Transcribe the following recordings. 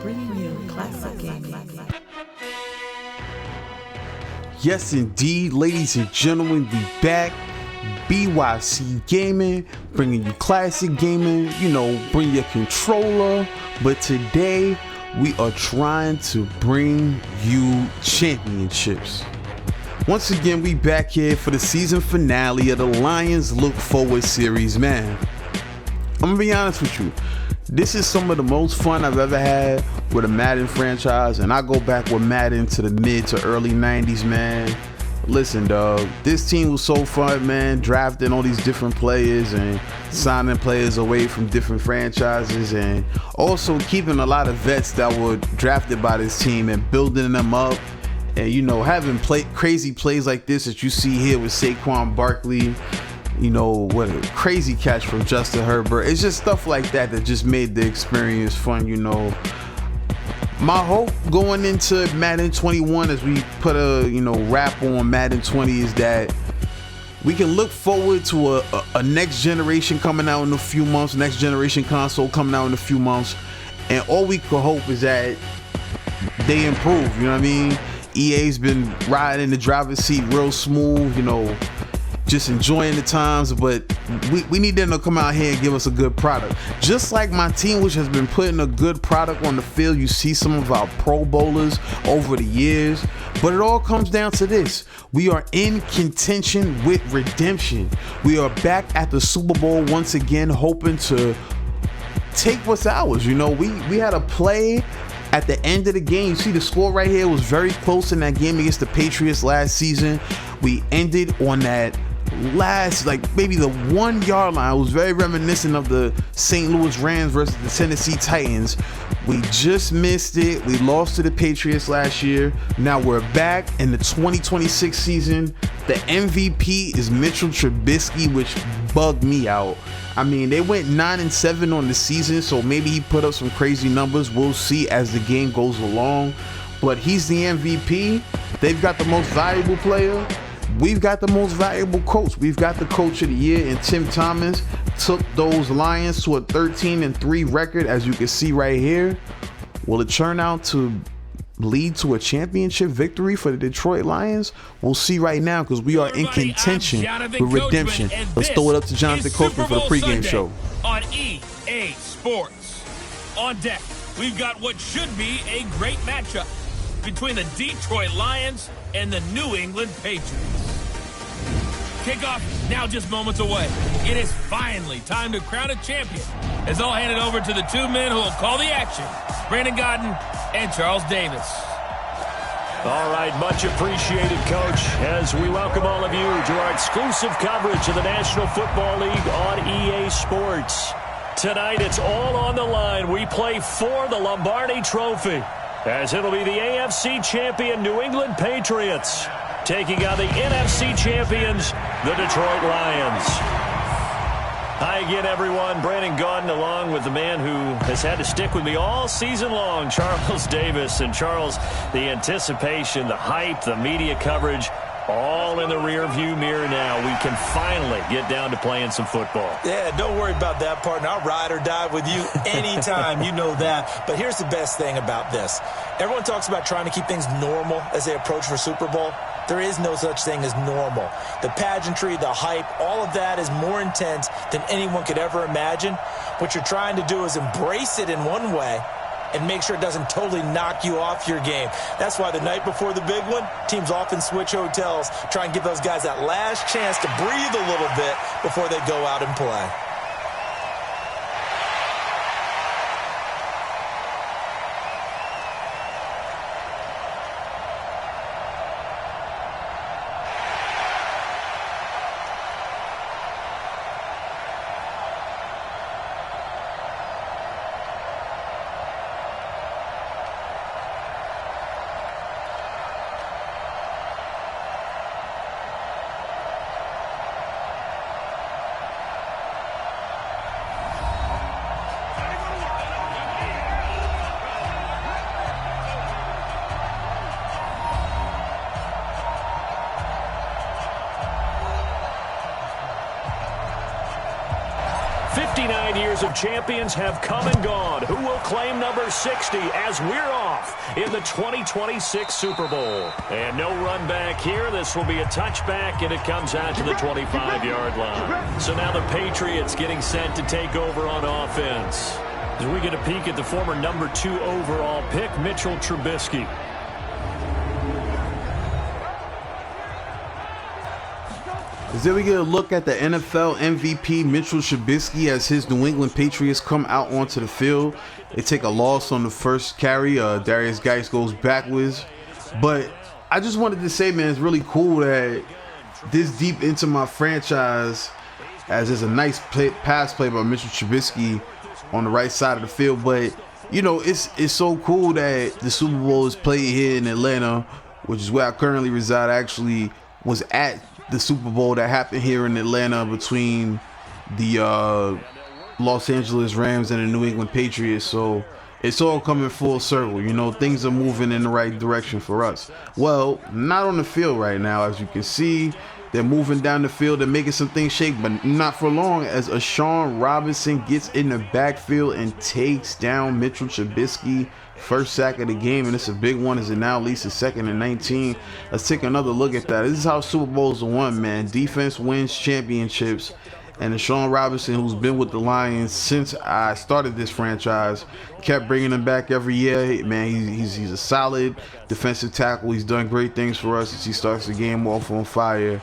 bringing you classic gaming. Yes, indeed, ladies and gentlemen, we back. BYC Gaming, bringing you classic gaming. You know, bring your controller. But today, we are trying to bring you championships. Once again, we back here for the season finale of the Lions Look Forward series, man. I'm gonna be honest with you. This is some of the most fun I've ever had with a Madden franchise, and I go back with Madden to the mid to early 90s, man. Listen, dog, this team was so fun, man, drafting all these different players and signing players away from different franchises, and also keeping a lot of vets that were drafted by this team and building them up. And, you know, having crazy plays like this that you see here with Saquon Barkley, you know, what a crazy catch from Justin Herbert. It's just stuff like that that just made the experience fun, you know. My hope going into Madden 21 as we put a, you know, wrap on Madden 20 is that we can look forward to a next generation coming out in a few months, next generation console coming out in a few months. And all we could hope is that they improve, you know what I mean? EA's been riding the driver's seat real smooth, you know, just enjoying the times, but we need them to come out here and give us a good product. Just like my team, which has been putting a good product on the field. You see some of our Pro Bowlers over the years, but it all comes down to this. We are in contention with redemption. We are back at the Super Bowl once again, hoping to take what's ours. You know, we had a play at the end of the game. You see the score right here was very close in that game against the Patriots last season. We ended on that last, like maybe the 1 yard line. It was very reminiscent of the St. Louis Rams versus the Tennessee Titans. We just missed it. We lost to the Patriots last year. Now we're back in the 2026 season. The MVP is Mitchell Trubisky, which bugged me out. I mean, they went 9-7 on the season, so maybe he put up some crazy numbers. We'll see as the game goes along. But he's the MVP. They've got the most valuable player. We've got the most valuable coach. We've got the coach of the year, and Tim Thomas took those Lions to a 13-3 record, as you can see right here. Will it turn out to lead to a championship victory for the Detroit Lions? We'll see right now, because we are in contention with redemption. Let's throw it up to Jonathan Coachman for the pregame show. On EA Sports. On deck, we've got what should be a great matchup between the Detroit Lions and the New England Patriots. Kickoff now just moments away. It is finally time to crown a champion, as I'll hand it over to the two men who will call the action, Brandon Godden and Charles Davis. All right, much appreciated, Coach, as we welcome all of you to our exclusive coverage of the National Football League on EA Sports. Tonight, it's all on the line. We play for the Lombardi Trophy, as it'll be the AFC champion New England Patriots taking on the NFC champions, the Detroit Lions. Hi again, everyone. Brandon Gaudin, along with the man who has had to stick with me all season long, Charles Davis. And Charles, the anticipation, the hype, the media coverage, all in the rear-view mirror now. We can finally get down to playing some football. Yeah, don't worry about that, partner. I'll ride or die with you anytime. You know that. But here's the best thing about this. Everyone talks about trying to keep things normal as they approach for Super Bowl. There is no such thing as normal. The pageantry, the hype, all of that is more intense than anyone could ever imagine. What you're trying to do is embrace it in one way and make sure it doesn't totally knock you off your game. That's why the night before the big one, teams often switch hotels, try and give those guys that last chance to breathe a little bit before they go out and play. 59 years of champions have come and gone. Who will claim number 60 as we're off in the 2026 Super Bowl? And no run back here. This will be a touchback, and it comes out to the 25-yard line. So now the Patriots getting set to take over on offense. As we get a peek at the former number 2 overall pick, Mitchell Trubisky. As then we get a look at the NFL MVP Mitchell Trubisky as his New England Patriots come out onto the field. They take a loss on the first carry. Darius Geis goes backwards. But I just wanted to say, man, it's really cool that this deep into my franchise, as there's a nice pass play by Mitchell Trubisky on the right side of the field. But, you know, it's so cool that the Super Bowl is played here in Atlanta, which is where I currently reside. I actually was at the Super Bowl that happened here in Atlanta between the Los Angeles Rams and the New England Patriots. So it's all coming full circle. You know, things are moving in the right direction for us. Well, not on the field right now. As you can see, they're moving down the field and making some things shake, but not for long, as Ashawn Robinson gets in the backfield and takes down Mitchell Trubisky. First sack of the game, and it's a big one as it now leads to 2nd and 19. Let's take another look at that. This is how Super Bowls are won, man. Defense wins championships. And Ashawn Robinson, who's been with the Lions since I started this franchise, kept bringing him back every year. Man, he's a solid defensive tackle. He's done great things for us as he starts the game off on fire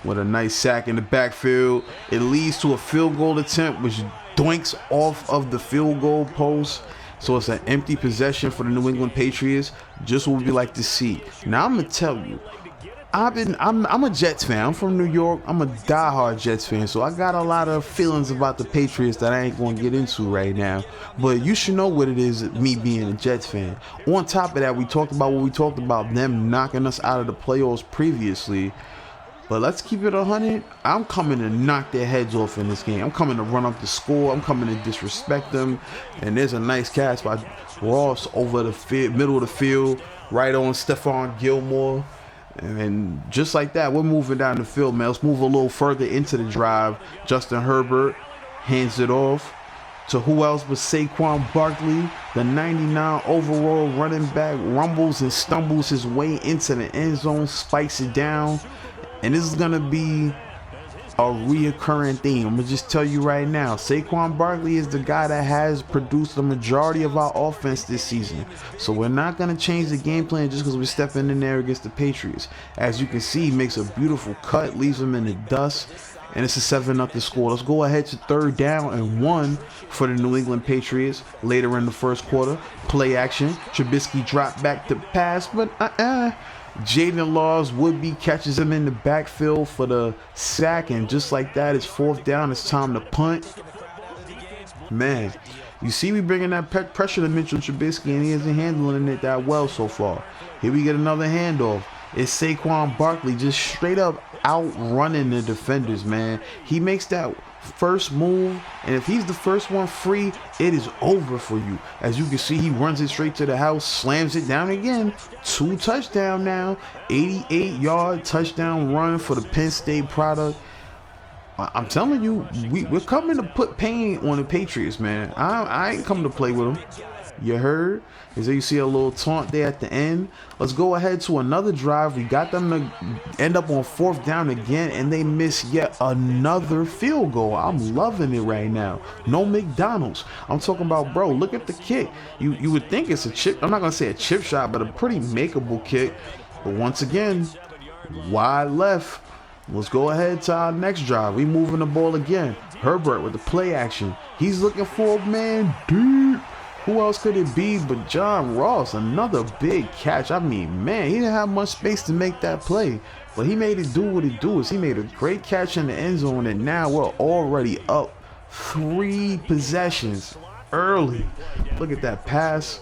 with a nice sack in the backfield. It leads to a field goal attempt, which doinks off of the field goal post. So it's an empty possession for the New England Patriots, just what we like to see. Now I'm gonna tell you, I'm a Jets fan. I'm from New York. I'm a diehard Jets fan, so I got a lot of feelings about the Patriots that I ain't gonna get into right now. But you should know what it is, me being a Jets fan. On top of that, we talked about them knocking us out of the playoffs previously. But let's keep it 100. I'm coming to knock their heads off in this game. I'm coming to run up the score. I'm coming to disrespect them. And there's a nice catch by Ross over the middle of the field, right on Stephon Gilmore. And just like that, we're moving down the field, man. Let's move a little further into the drive. Justin Herbert hands it off to who else but Saquon Barkley, the 99 overall running back, rumbles and stumbles his way into the end zone, spikes it down. And this is going to be a reoccurring theme. I'm going to just tell you right now, Saquon Barkley is the guy that has produced the majority of our offense this season. So we're not going to change the game plan just because we're stepping in there against the Patriots. As you can see, he makes a beautiful cut, leaves him in the dust, and it's a 7-0 score. Let's go ahead to 3rd down and 1 for the New England Patriots later in the first quarter. Play action. Trubisky dropped back to pass, but Jaden Laws would-be catches him in the backfield for the sack, and just like that, it's 4th down. It's time to punt. Man, you see we bringing that pressure to Mitchell Trubisky, and he isn't handling it that well so far. Here we get another handoff. It's Saquon Barkley just straight up outrunning the defenders, man. He makes that first move, and if he's the first one free, it is over for you. As you can see, he runs it straight to the house, slams it down again. 2 touchdown now, 88-yard touchdown run for the Penn State product. I'm telling you, we're coming to put pain on the Patriots, man. I ain't coming to play with them. You heard? As you see a little taunt there at the end. Let's go ahead to another drive. We got them to end up on 4th down again, and they miss yet another field goal. I'm loving it right now. No McDonald's. I'm talking about, bro, look at the kick. You would think it's a chip. I'm not going to say a chip shot, but a pretty makeable kick. But once again, wide left. Let's go ahead to our next drive. We moving the ball again. Herbert with the play action. He's looking for a man deep. Who else could it be but John Ross? Another big catch. I mean, man, he didn't have much space to make that play, but he made it do what it do. He made a great catch in the end zone, and now we're already up 3 possessions early. Look at that pass.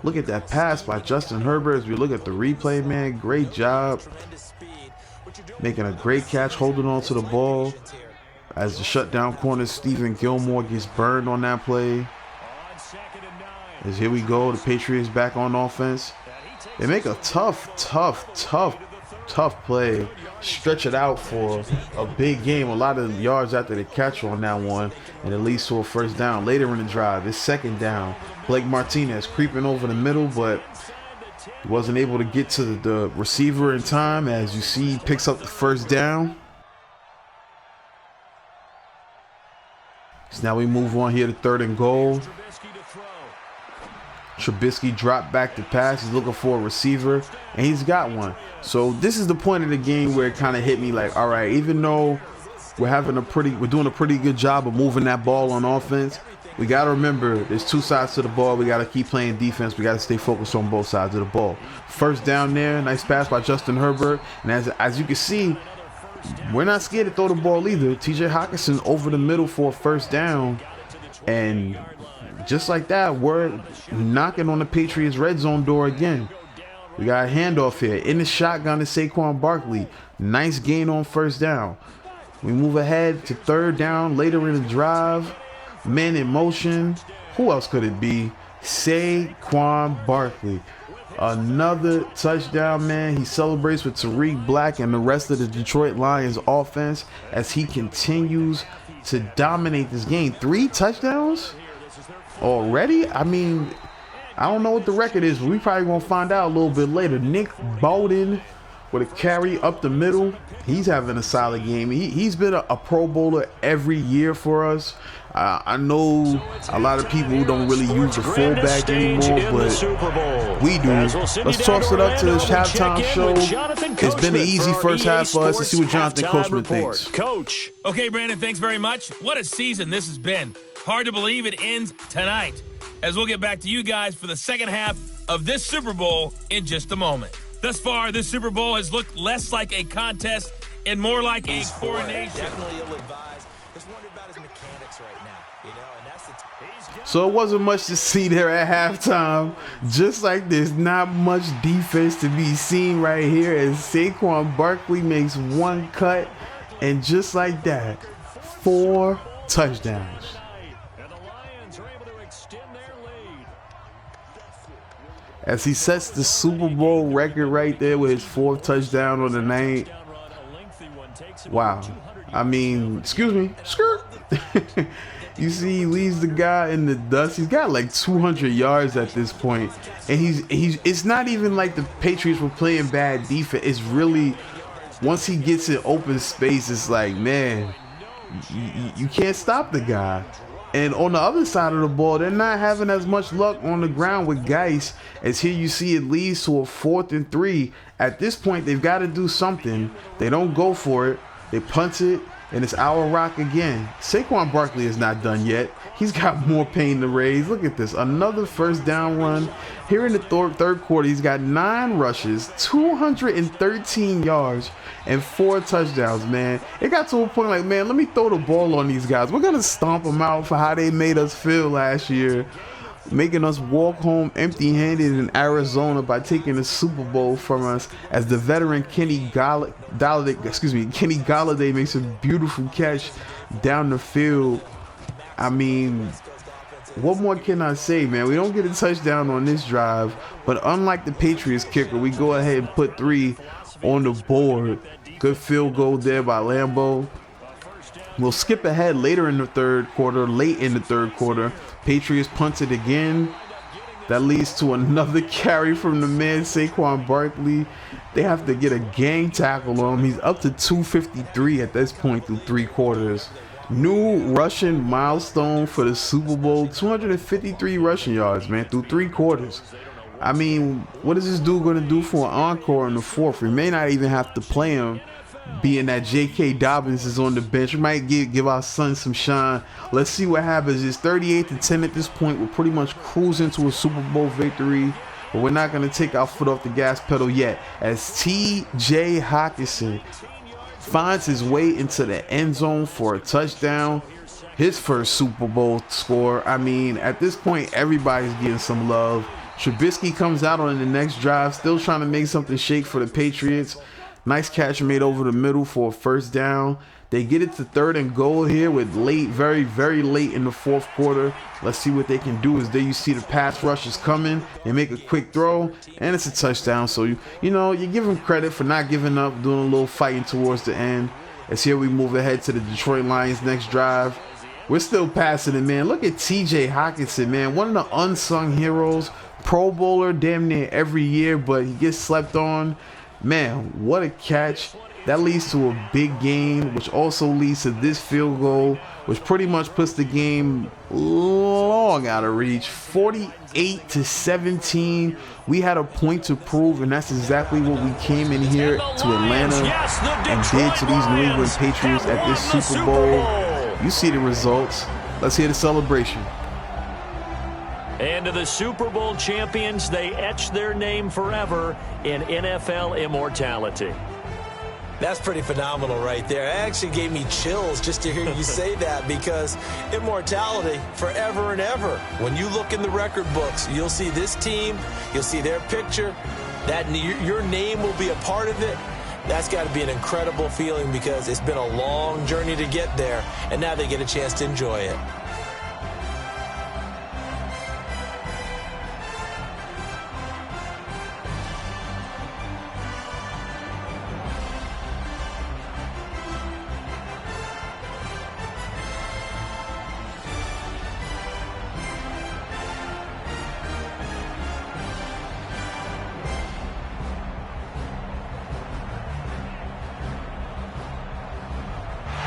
Look at that pass by Justin Herbert. As we look at the replay, man, great job. Making a great catch, holding on to the ball. As the shutdown corner, Stephen Gilmore gets burned on that play. As here we go, the Patriots back on offense. They make a tough Tough play. Stretch it out for a big game. A lot of yards after the catch on that one. And it leads to a first down. Later in the drive, it's second down. Blake Martinez creeping over the middle, but he wasn't able to get to the receiver in time. As you see, he picks up the first down. So now we move on here to 3rd and goal. Trubisky dropped back to pass. He's looking for a receiver, and he's got one. So this is the point of the game where it kind of hit me like, all right, even though we're doing a pretty good job of moving that ball on offense, we got to remember there's 2 sides to the ball. We got to keep playing defense. We got to stay focused on both sides of the ball. First down there, nice pass by Justin Herbert. And as you can see, we're not scared to throw the ball either. TJ Hockenson over the middle for a first down. And just like that, we're knocking on the Patriots red zone door again. We got a handoff here. In the shotgun to Saquon Barkley. Nice gain on first down. We move ahead to 3rd down later in the drive. Men in motion. Who else could it be? Saquon Barkley. Another touchdown, man. He celebrates with Tariq Black and the rest of the Detroit Lions offense as he continues to dominate this game. 3 touchdowns already? I mean, I don't know what the record is, but we probably gonna find out a little bit later. Nick Bowden with a carry up the middle. He's having a solid game. He's been a Pro Bowler every year for us. I know a lot of people don't really use the fullback anymore, but we do. Let's toss it up to this halftime show. It's been an easy first half for us. Let's see what Jonathan Coachman thinks. Coach. Okay, Brandon, thanks very much. What a season this has been. Hard to believe it ends tonight, as we'll get back to you guys for the second half of this Super Bowl in just a moment. Thus far, this Super Bowl has looked less like a contest and more like a coronation. Definitely ill-advised. Just wondering about his mechanics right now, and that's the So it wasn't much to see there at halftime. Just like there's not much defense to be seen right here as Saquon Barkley makes one cut, and just like that, 4 touchdowns. As he sets the Super Bowl record right there with his 4th touchdown on the night. Wow. I mean, excuse me. Skirt. You see, he leaves the guy in the dust. He's got like 200 yards at this point. And it's not even like the Patriots were playing bad defense. It's really, once he gets in open space, it's like, man, you can't stop the guy. And on the other side of the ball, they're not having as much luck on the ground with Geis, as here you see it leads to a 4th and 3. At this point, they've got to do something. They don't go for it. They punt it, and it's our rock again. Saquon Barkley is not done yet. He's got more pain to raise. Look at this. Another first down run. Here in the third quarter, he's got 9 rushes, 213 yards, and 4 touchdowns, man. It got to a point like, man, let me throw the ball on these guys. We're going to stomp them out for how they made us feel last year, making us walk home empty-handed in Arizona by taking the Super Bowl from us, as the veteran Kenny Golladay makes a beautiful catch down the field. I mean, what more can I say, man? We don't get a touchdown on this drive, but unlike the Patriots kicker, we go ahead and put 3 on the board. Good field goal there by Lambeau. We'll skip ahead later in the third quarter, late in the third quarter. Patriots punted again. That leads to another carry from the man, Saquon Barkley. They have to get a gang tackle on him. He's up to 253 at this point through 3 quarters. New rushing milestone for the Super Bowl. 253 rushing yards, man, through 3 quarters. I mean, what is this dude going to do for an encore in the 4th? We may not even have to play him, being that J.K. Dobbins is on the bench. We might give our son some shine. Let's see what happens. It's 38-10 at this point. We're pretty much cruising to a Super Bowl victory, but we're not going to take our foot off the gas pedal yet, as T.J. Hockenson finds his way into the end zone for a touchdown. His first Super Bowl score. I mean, at this point, everybody's getting some love. Trubisky comes out on the next drive, still trying to make something shake for the Patriots. Nice catch made over the middle for a first down. They get it to 3rd and goal here with very, very late in the 4th quarter. Let's see what they can do. As there you see the pass rush is coming. They make a quick throw, and it's a touchdown. So, you give them credit for not giving up, doing a little fighting towards the end. As here we move ahead to the Detroit Lions next drive. We're still passing it, man. Look at TJ Hockenson, man. One of the unsung heroes. Pro Bowler damn near every year, but he gets slept on. Man, what a catch. That leads to a big gain, which also leads to this field goal, which pretty much puts the game long out of reach. 48-17. We had a point to prove, and that's exactly what we came in here to Atlanta and did to these New England Patriots at this Super Bowl. You see the results. Let's hear the celebration. And to the Super Bowl champions, they etch their name forever in NFL immortality. That's pretty phenomenal right there. It actually gave me chills just to hear you say that, because immortality forever and ever. When you look in the record books, you'll see this team, you'll see their picture, that your name will be a part of it. That's got to be an incredible feeling, because it's been a long journey to get there, and now they get a chance to enjoy it.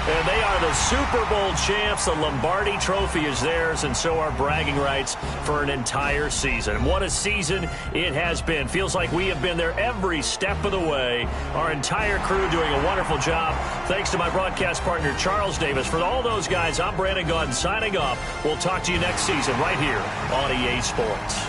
And they are the Super Bowl champs. The Lombardi Trophy is theirs, and so are bragging rights for an entire season. What a season it has been. Feels like we have been there every step of the way. Our entire crew doing a wonderful job. Thanks to my broadcast partner, Charles Davis. For all those guys, I'm Brandon Gaudin signing off. We'll talk to you next season right here on EA Sports.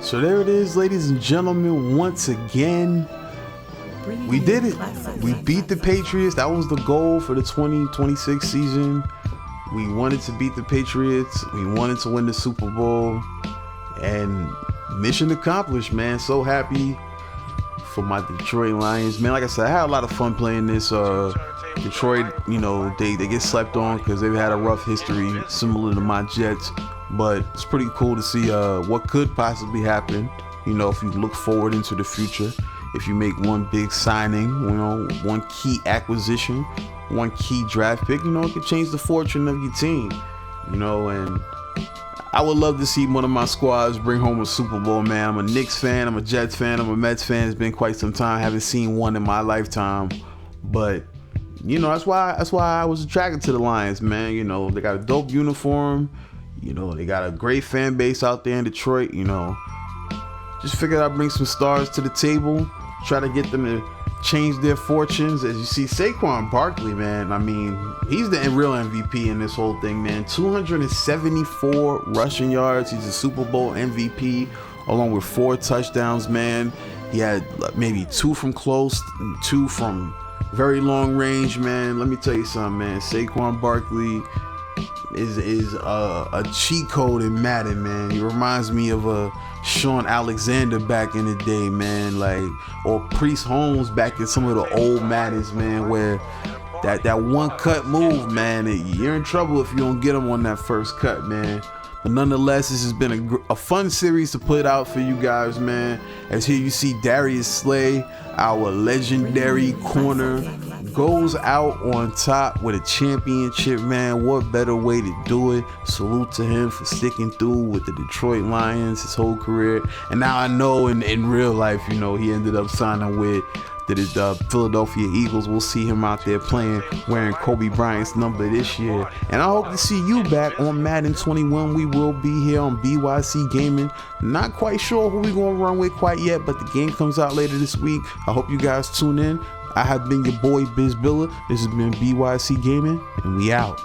So there it is, ladies and gentlemen. Once again, we did it. We beat the Patriots. That was the goal for the 2026 season. We wanted to beat the Patriots. We wanted to win the Super Bowl. And mission accomplished, man. So happy for my Detroit Lions. Man, like I said, I had a lot of fun playing this. Detroit, they get slept on because they've had a rough history similar to my Jets. But it's pretty cool to see what could possibly happen, if you look forward into the future. If you make one big signing, one key acquisition, one key draft pick, it could change the fortune of your team, and I would love to see one of my squads bring home a Super Bowl, man. I'm a Knicks fan, I'm a Jets fan, I'm a Mets fan. It's been quite some time. I haven't seen one in my lifetime, but that's why I was attracted to the Lions, man. They got a dope uniform. They got a great fan base out there in Detroit. Just figured I'd bring some stars to the table, try to get them to change their fortunes. As you see, Saquon Barkley, man, he's the real MVP in this whole thing, man. 274 rushing yards. He's a Super Bowl MVP, along with 4 touchdowns, man. He had maybe 2 from close and 2 from very long range, man. Let me tell you something, man. Saquon Barkley is a cheat code in Madden, man. He reminds me of a Sean Alexander back in the day, man, or Priest Holmes back in some of the old Maddens, man, where that one cut move, man, you're in trouble if you don't get him on that first cut, man. But nonetheless, this has been a fun series to put out for you guys, man. As here you see Darius Slay, our legendary corner, goes out on top with a championship, man. What better way to do it? Salute to him for sticking through with the Detroit Lions his whole career. And now I know in real life, he ended up signing with the Philadelphia Eagles. We'll see him out there playing, wearing Kobe Bryant's number this year. And I hope to see you back on Madden 21. We will be here on BYC Gaming. Not quite sure who we're going to run with quite yet, but the game comes out later this week. I hope you guys tune in. I have been your boy, Biz Billa. This has been BYC Gaming, and we out.